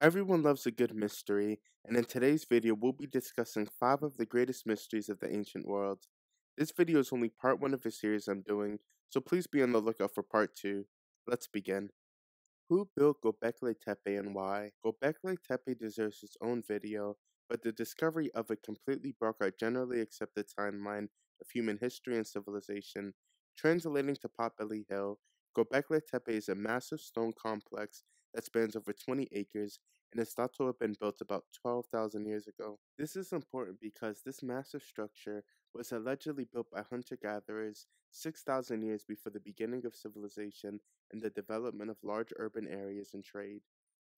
Everyone loves a good mystery, and in today's video, we'll be discussing 5 of the greatest mysteries of the ancient world. This video is only part 1 of a series I'm doing, so please be on the lookout for part 2. Let's begin. Who built Gobekli Tepe and why? Gobekli Tepe deserves its own video, but the discovery of it completely broke our generally accepted timeline of human history and civilization. Translating to Potbelly Hill, Gobekli Tepe is a massive stone complex that spans over 20 acres and is thought to have been built about 12,000 years ago. This is important because this massive structure was allegedly built by hunter-gatherers 6,000 years before the beginning of civilization and the development of large urban areas and trade.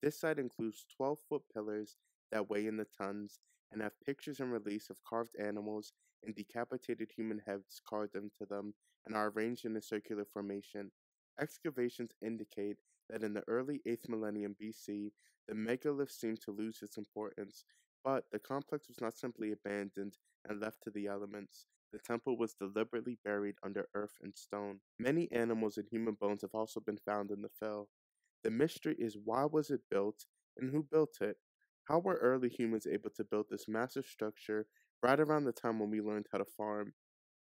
This site includes 12-foot pillars that weigh in the tons and have pictures and reliefs of carved animals and decapitated human heads carved into them and are arranged in a circular formation. Excavations indicate that in the early 8th millennium BC, the megalith seemed to lose its importance, but the complex was not simply abandoned and left to the elements. The temple was deliberately buried under earth and stone. Many animals and human bones have also been found in the fill. The mystery is, why was it built and who built it? How were early humans able to build this massive structure right around the time when we learned how to farm?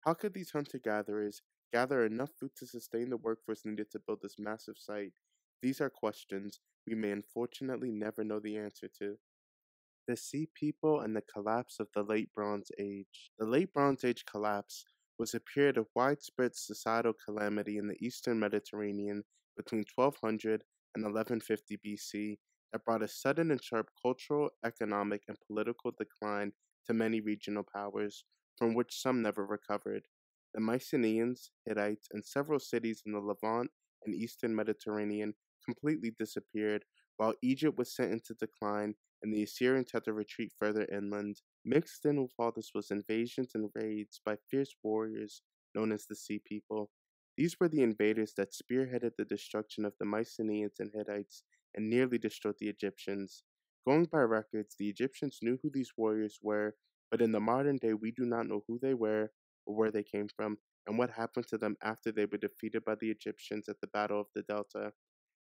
How could these hunter-gatherers gather enough food to sustain the workforce needed to build this massive site? These are questions we may unfortunately never know the answer to. The Sea People and the Collapse of the Late Bronze Age. The Late Bronze Age collapse was a period of widespread societal calamity in the eastern Mediterranean between 1200 and 1150 BC that brought a sudden and sharp cultural, economic, and political decline to many regional powers, from which some never recovered. The Mycenaeans, Hittites, and several cities in the Levant and eastern Mediterranean completely disappeared, while Egypt was sent into decline and the Assyrians had to retreat further inland. Mixed in with all this was invasions and raids by fierce warriors known as the Sea People. These were the invaders that spearheaded the destruction of the Mycenaeans and Hittites and nearly destroyed the Egyptians. Going by records, the Egyptians knew who these warriors were, but in the modern day we do not know who they were or where they came from, and what happened to them after they were defeated by the Egyptians at the Battle of the Delta.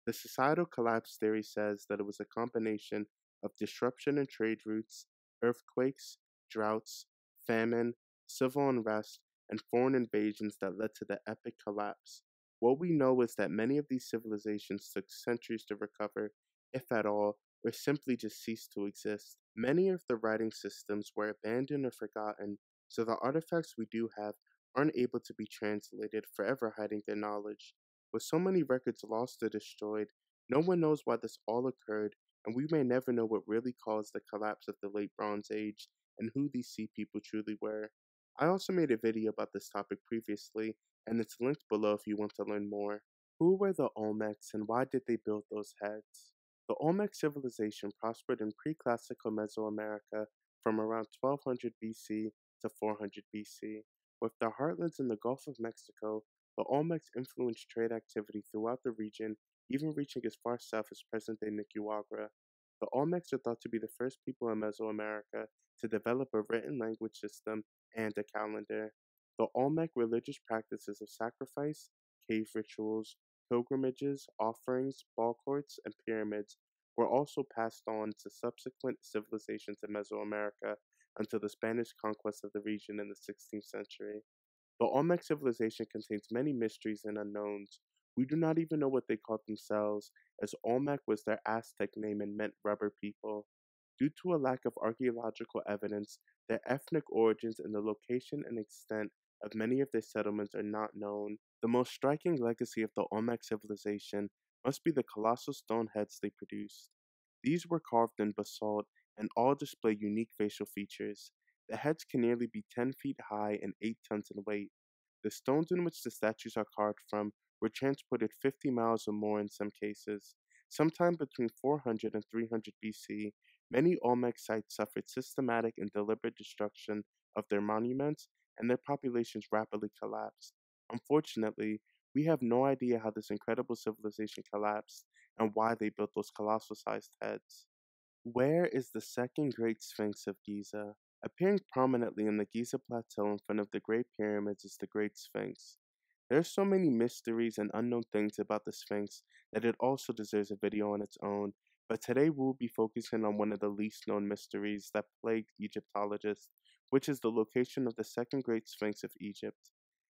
The societal collapse theory says that it was a combination of disruption in trade routes, earthquakes, droughts, famine, civil unrest, and foreign invasions that led to the epic collapse. What we know is that many of these civilizations took centuries to recover, if at all, or simply just ceased to exist. Many of the writing systems were abandoned or forgotten, so the artifacts we do have aren't able to be translated, forever hiding their knowledge. With so many records lost or destroyed, no one knows why this all occurred, and we may never know what really caused the collapse of the Late Bronze Age and who these sea people truly were. I also made a video about this topic previously, and it's linked below if you want to learn more. Who were the Olmecs and why did they build those heads? The Olmec civilization prospered in pre-classical Mesoamerica from around 1200 BC to 400 BC. With their heartlands in the Gulf of Mexico, the Olmecs influenced trade activity throughout the region, even reaching as far south as present-day Nicaragua. The Olmecs are thought to be the first people in Mesoamerica to develop a written language system and a calendar. The Olmec religious practices of sacrifice, cave rituals, pilgrimages, offerings, ball courts, and pyramids were also passed on to subsequent civilizations in Mesoamerica until the Spanish conquest of the region in the 16th century. The Olmec civilization contains many mysteries and unknowns. We do not even know what they called themselves, as Olmec was their Aztec name and meant rubber people. Due to a lack of archaeological evidence, their ethnic origins and the location and extent of many of their settlements are not known. The most striking legacy of the Olmec civilization must be the colossal stone heads they produced. These were carved in basalt and all display unique facial features. The heads can nearly be 10 feet high and 8 tons in weight. The stones in which the statues are carved from were transported 50 miles or more in some cases. Sometime between 400 and 300 BC, many Olmec sites suffered systematic and deliberate destruction of their monuments, and their populations rapidly collapsed. Unfortunately, we have no idea how this incredible civilization collapsed and why they built those colossal sized heads. Where is the Second Great Sphinx of Giza? Appearing prominently in the Giza Plateau in front of the Great Pyramids is the Great Sphinx. There are so many mysteries and unknown things about the Sphinx that it also deserves a video on its own, But today we'll be focusing on one of the least known mysteries that plagued Egyptologists, which is the location of the Second Great Sphinx of Egypt.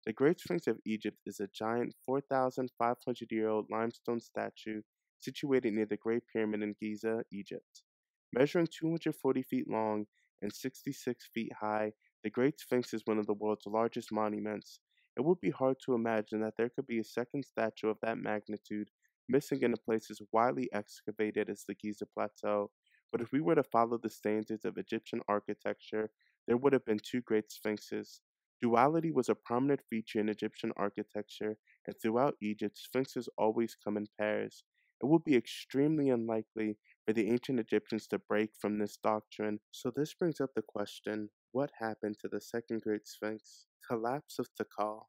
The Great Sphinx of Egypt is a giant 4,500-year-old limestone statue situated near the Great Pyramid in Giza, Egypt. Measuring 240 feet long and 66 feet high, the Great Sphinx is one of the world's largest monuments. It would be hard to imagine that there could be a second statue of that magnitude missing in a place as widely excavated as the Giza Plateau. But if we were to follow the standards of Egyptian architecture, there would have been two great sphinxes. Duality was a prominent feature in Egyptian architecture, and throughout Egypt, sphinxes always come in pairs. It would be extremely unlikely for the ancient Egyptians to break from this doctrine. So this brings up the question, what happened to the Second Great Sphinx? Collapse of Tikal.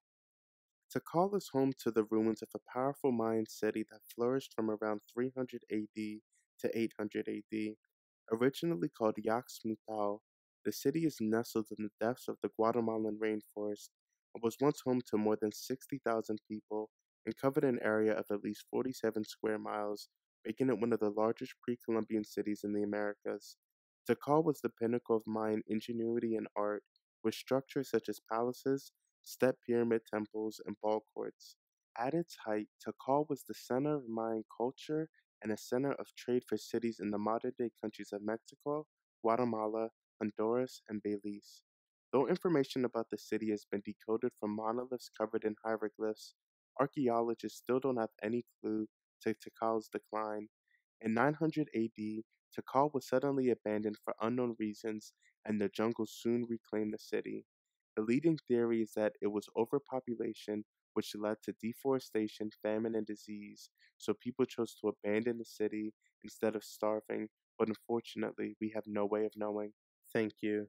Tikal is home to the ruins of a powerful Mayan city that flourished from around 300 AD to 800 AD. Originally called Yaxmutal, the city is nestled in the depths of the Guatemalan rainforest and was once home to more than 60,000 people and covered an area of at least 47 square miles, making it one of the largest pre-Columbian cities in the Americas. Tikal was the pinnacle of Mayan ingenuity and art, with structures such as palaces, step pyramid temples, and ball courts. At its height, Tikal was the center of Mayan culture and a center of trade for cities in the modern-day countries of Mexico, Guatemala, Honduras, and Belize. Though information about the city has been decoded from monoliths covered in hieroglyphs, archaeologists still don't have any clue to Tikal's decline. In 900 AD, Tikal was suddenly abandoned for unknown reasons, and the jungle soon reclaimed the city. The leading theory is that it was overpopulation, which led to deforestation, famine, and disease, so people chose to abandon the city instead of starving, but unfortunately, we have no way of knowing. Thank you.